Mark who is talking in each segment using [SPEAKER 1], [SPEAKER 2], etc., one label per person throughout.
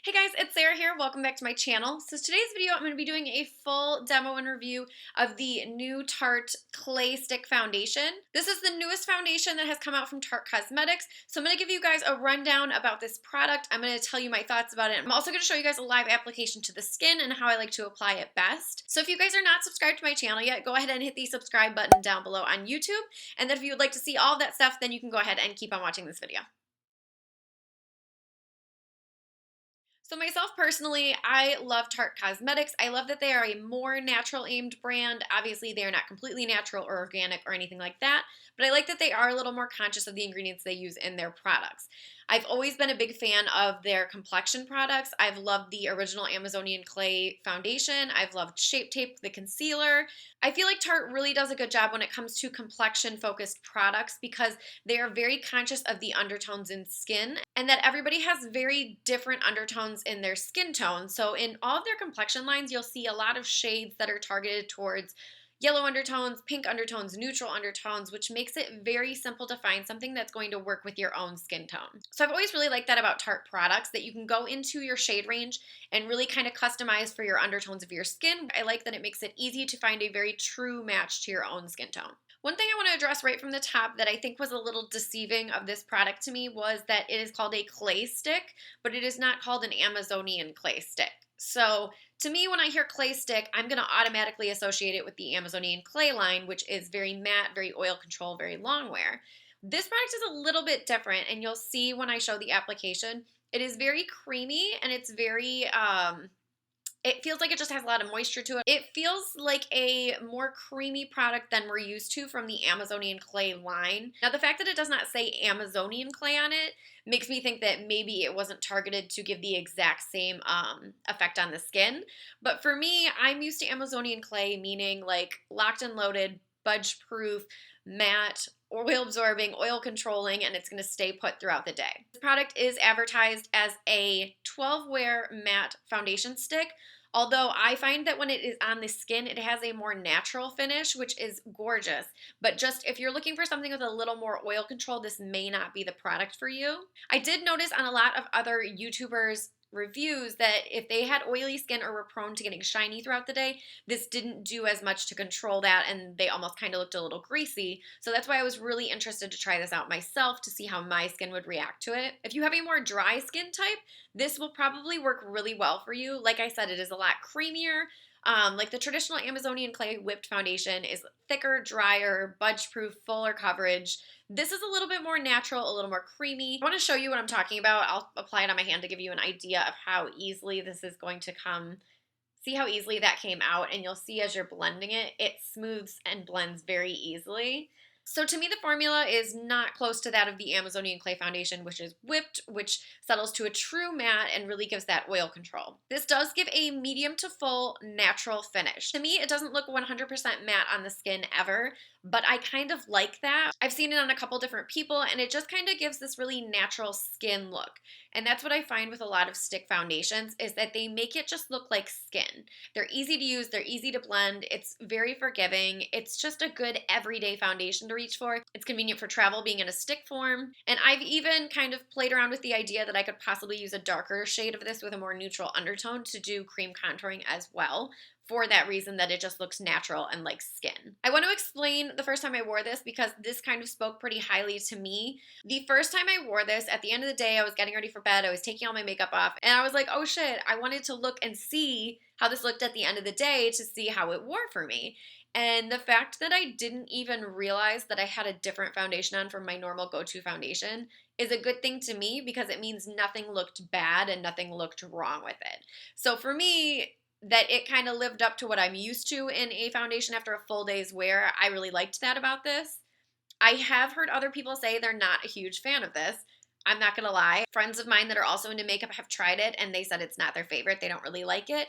[SPEAKER 1] Hey guys, it's Sarah here. Welcome back to my channel. So today's video, I'm going to be doing a full demo and review of the new Tarte Clay Stick Foundation. This is the newest foundation that has come out from Tarte Cosmetics. So I'm going to give you guys a rundown about this product. I'm going to tell you my thoughts about it. I'm also going to show you guys a live application to the skin and how I like to apply it best. So if you guys are not subscribed to my channel yet, go ahead and hit the subscribe button down below on YouTube. And then if you would like to see all of that stuff, then you can go ahead and keep on watching this video. So myself personally, I love Tarte Cosmetics. I love that they are a more natural aimed brand. Obviously, they are not completely natural or organic or anything like that, but I like that they are a little more conscious of the ingredients they use in their products. I've always been a big fan of their complexion products. I've loved the original Amazonian Clay foundation. I've loved Shape Tape, the concealer. I feel like Tarte really does a good job when it comes to complexion focused products because they are very conscious of the undertones in skin and that everybody has very different undertones in their skin tone. So in all of their complexion lines, you'll see a lot of shades that are targeted towards yellow undertones, pink undertones, neutral undertones, which makes it very simple to find something that's going to work with your own skin tone. So I've always really liked that about Tarte products, that you can go into your shade range and really kind of customize for your undertones of your skin. I like that it makes it easy to find a very true match to your own skin tone. One thing I want to address right from the top that I think was a little deceiving of this product to me was that it is called a clay stick, but it is not called an Amazonian clay stick. So to me, when I hear clay stick, I'm going to automatically associate it with the Amazonian clay line, which is very matte, very oil control, very long wear. This product is a little bit different, and you'll see when I show the application. It is very creamy, and it's very it feels like it just has a lot of moisture to it. It feels like a more creamy product than we're used to from the Amazonian clay line. Now, the fact that it does not say Amazonian clay on it makes me think that maybe it wasn't targeted to give the exact same effect on the skin. But for me, I'm used to Amazonian clay, meaning like locked and loaded, budge proof, matte, oil absorbing, oil controlling, and it's going to stay put throughout the day. This product is advertised as a 12 wear matte foundation stick. Although I find that when it is on the skin, it has a more natural finish, which is gorgeous. But just if you're looking for something with a little more oil control, this may not be the product for you. I did notice on a lot of other YouTubers' reviews that if they had oily skin or were prone to getting shiny throughout the day, this didn't do as much to control that, and they almost kind of looked a little greasy. So that's why I was really interested to try this out myself to see how my skin would react to it. If you have a more dry skin type, this will probably work really well for you. Like I said, it is a lot creamier. Like the traditional Amazonian clay whipped foundation is thicker, drier, budge proof, fuller coverage. This is a little bit more natural, a little more creamy. I want to show you what I'm talking about. I'll apply it on my hand to give you an idea of how easily this is going to come. See how easily that came out, and you'll see as you're blending it, it smooths and blends very easily. So to me, the formula is not close to that of the Amazonian clay foundation, which is whipped, which settles to a true matte and really gives that oil control. This does give a medium to full natural finish. To me, it doesn't look 100% matte on the skin ever, but I kind of like that. I've seen it on a couple different people, and it just kind of gives this really natural skin look. And that's what I find with a lot of stick foundations, is that they make it just look like skin. They're easy to use, they're easy to blend, it's very forgiving. It's just a good everyday foundation to reach for. It's convenient for travel, being in a stick form. And I've even kind of played around with the idea that I could possibly use a darker shade of this with a more neutral undertone to do cream contouring as well, for that reason that it just looks natural and like skin. I want to explain the first time I wore this because this kind of spoke pretty highly to me. The first time I wore this, at the end of the day, I was getting ready for bed, I was taking all my makeup off, and I was like, oh shit, I wanted to look and see how this looked at the end of the day to see how it wore for me. And the fact that I didn't even realize that I had a different foundation on from my normal go-to foundation is a good thing to me because it means nothing looked bad and nothing looked wrong with it. So for me, that it kind of lived up to what I'm used to in a foundation after a full day's wear. I really liked that about this. I have heard other people say they're not a huge fan of this. I'm not gonna lie. Friends of mine that are also into makeup have tried it and they said it's not their favorite. They don't really like it.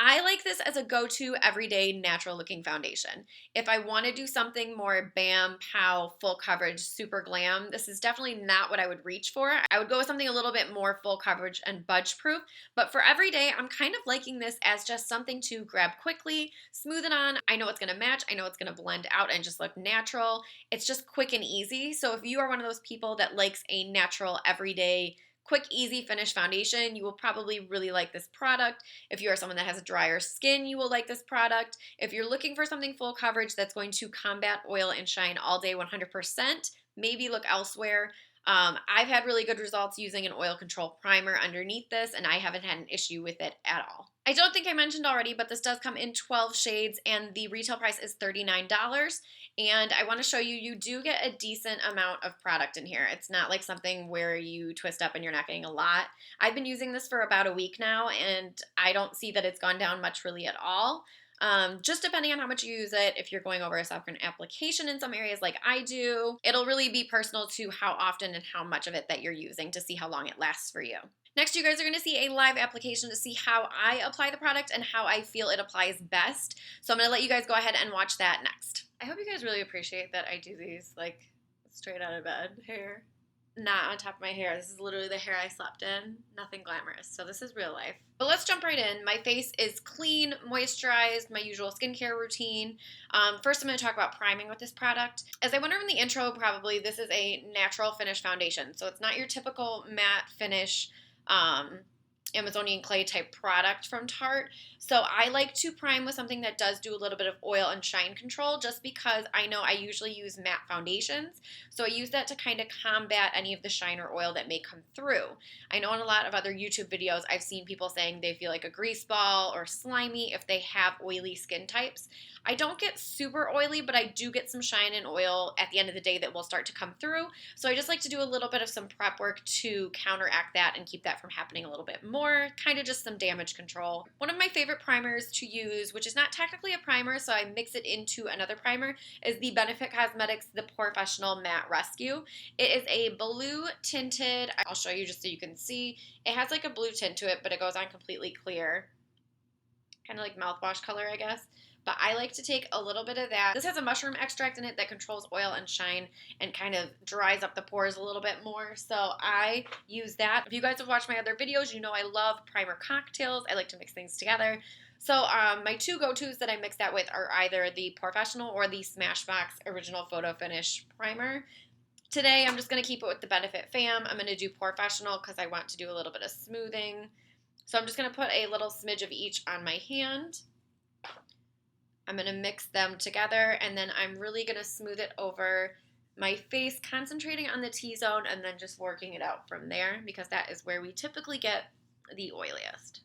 [SPEAKER 1] I like this as a go-to everyday natural looking foundation. If I want to do something more bam, pow, full coverage, super glam, this is definitely not what I would reach for. I would go with something a little bit more full coverage and budge proof, but for every day, I'm kind of liking this as just something to grab quickly, smooth it on. I know it's going to match. I know it's going to blend out and just look natural. It's just quick and easy. So if you are one of those people that likes a natural everyday quick, easy finish foundation. You will probably really like this product. If you are someone that has drier skin, you will like this product. If you're looking for something full coverage that's going to combat oil and shine all day 100%, maybe look elsewhere. I've had really good results using an oil control primer underneath this, and I haven't had an issue with it at all. I don't think I mentioned already, but this does come in 12 shades, and the retail price is $39. And I want to show you, you do get a decent amount of product in here. It's not like something where you twist up and you're not getting a lot. I've been using this for about a week now, and I don't see that it's gone down much really at all. Just depending on how much you use it, if you're going over a soft application in some areas like I do, it'll really be personal to how often and how much of it that you're using to see how long it lasts for you. Next, you guys are going to see a live application to see how I apply the product and how I feel it applies best. So I'm going to let you guys go ahead and watch that next. I hope you guys really appreciate that I do these like straight out of bed hair. Not on top of my hair. This is literally the hair I slept in. Nothing glamorous. So this is real life. But let's jump right in. My face is clean, moisturized, my usual skincare routine. First, I'm going to talk about priming with this product. As I went over in the intro, probably this is a natural finish foundation. So it's not your typical matte finish Amazonian clay type product from Tarte. So I like to prime with something that does do a little bit of oil and shine control, just because I know I usually use matte foundations. So I use that to kind of combat any of the shine or oil that may come through. I know in a lot of other YouTube videos, I've seen people saying they feel like a grease ball or slimy if they have oily skin types. I don't get super oily, but I do get some shine and oil at the end of the day that will start to come through. So I just like to do a little bit of some prep work to counteract that and keep that from happening a little bit more, kind of just some damage control. One of my favorite primers to use, which is not technically a primer, so I mix it into another primer, is the Benefit Cosmetics The Professional Matte Rescue. It is a blue tinted, I'll show you just so you can see. It has like a blue tint to it, but it goes on completely clear. Kind of like mouthwash color, I guess. But I like to take a little bit of that. This has a mushroom extract in it that controls oil and shine and kind of dries up the pores a little bit more. So I use that. If you guys have watched my other videos, you know I love primer cocktails. I like to mix things together. So my two go-tos that I mix that with are either the Professional or the Smashbox Original Photo Finish Primer. Today I'm just going to keep it with the Benefit Fam. I'm going to do Professional because I want to do a little bit of smoothing. So I'm just going to put a little smidge of each on my hand. I'm going to mix them together, and then I'm really going to smooth it over my face, concentrating on the T-zone and then just working it out from there, because that is where we typically get the oiliest.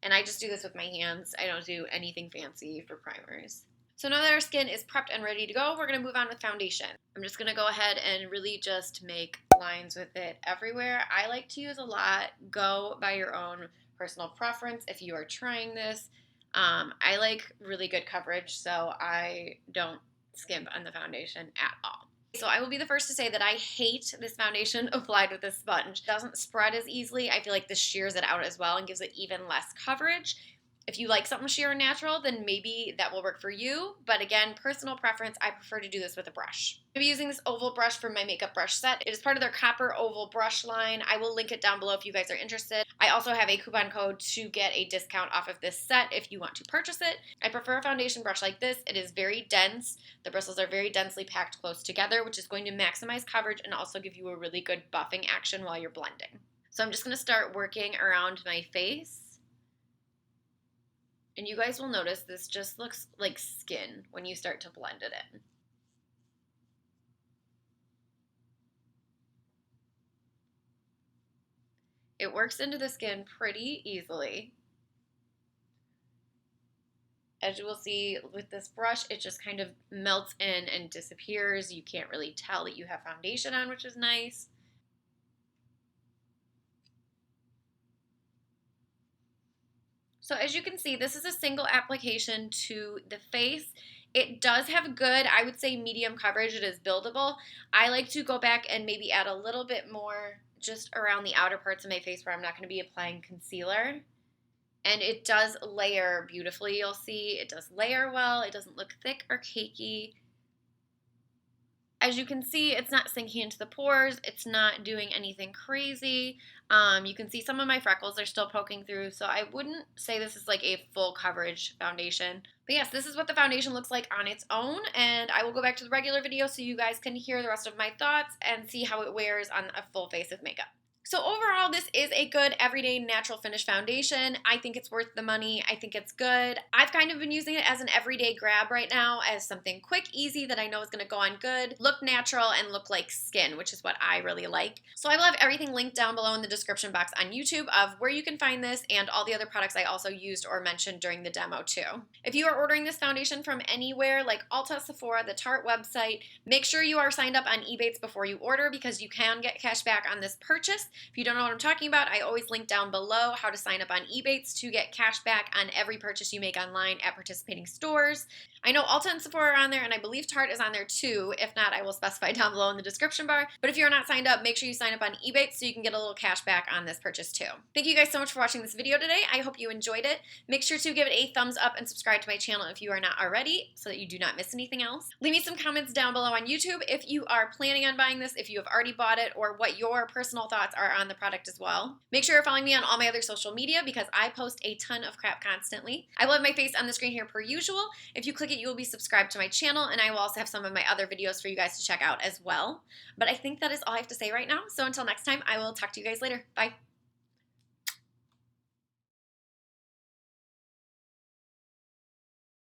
[SPEAKER 1] And I just do this with my hands. I don't do anything fancy for primers. So now that our skin is prepped and ready to go, we're going to move on with foundation. I'm just going to go ahead and really just make lines with it everywhere. I like to use a lot. Go by your own personal preference if you are trying this. I like really good coverage, so I don't skimp on the foundation at all. So I will be the first to say that I hate this foundation applied with this sponge. It doesn't spread as easily. I feel like this shears it out as well and gives it even less coverage. If you like something sheer and natural, then maybe that will work for you. But again, personal preference, I prefer to do this with a brush. I'm using this oval brush for my makeup brush set. It is part of their copper oval brush line. I will link it down below if you guys are interested. I also have a coupon code to get a discount off of this set if you want to purchase it. I prefer a foundation brush like this. It is very dense. The bristles are very densely packed close together, which is going to maximize coverage and also give you a really good buffing action while you're blending. So I'm just going to start working around my face. And you guys will notice this just looks like skin when you start to blend it in. It works into the skin pretty easily. As you will see with this brush, it just kind of melts in and disappears. You can't really tell that you have foundation on, which is nice. So as you can see, this is a single application to the face. It does have good, I would say medium coverage. It is buildable. I like to go back and maybe add a little bit more just around the outer parts of my face where I'm not going to be applying concealer. And it does layer beautifully, you'll see. It does layer well. It doesn't look thick or cakey. As you can see, it's not sinking into the pores. It's not doing anything crazy. You can see some of my freckles are still poking through, so I wouldn't say this is like a full coverage foundation. But yes, this is what the foundation looks like on its own, and I will go back to the regular video so you guys can hear the rest of my thoughts and see how it wears on a full face of makeup. So overall, this is a good everyday natural finish foundation. I think it's worth the money. I think it's good. I've kind of been using it as an everyday grab right now, as something quick, easy that I know is going to go on good, look natural, and look like skin, which is what I really like. So I will have everything linked down below in the description box on YouTube of where you can find this and all the other products I also used or mentioned during the demo too. If you are ordering this foundation from anywhere like Ulta, Sephora, the Tarte website, make sure you are signed up on EBATES before you order because you can get cash back on this purchase. If you don't know what I'm talking about, I always link down below how to sign up on EBATES to get cash back on every purchase you make online at participating stores. I know Ulta and Sephora are on there, and I believe Tarte is on there too. If not, I will specify down below in the description bar. But if you're not signed up, make sure you sign up on EBATES so you can get a little cash back on this purchase too. Thank you guys so much for watching this video today. I hope you enjoyed it. Make sure to give it a thumbs up and subscribe to my channel if you are not already so that you do not miss anything else. Leave me some comments down below on YouTube if you are planning on buying this, if you have already bought it, or what your personal thoughts are on the product as well. Make sure you're following me on all my other social media because I post a ton of crap constantly. I will have my face on the screen here per usual. If you click it, you will be subscribed to my channel, and I will also have some of my other videos for you guys to check out as well. But I think that is all I have to say right now. So until next time, I will talk to you guys later. Bye.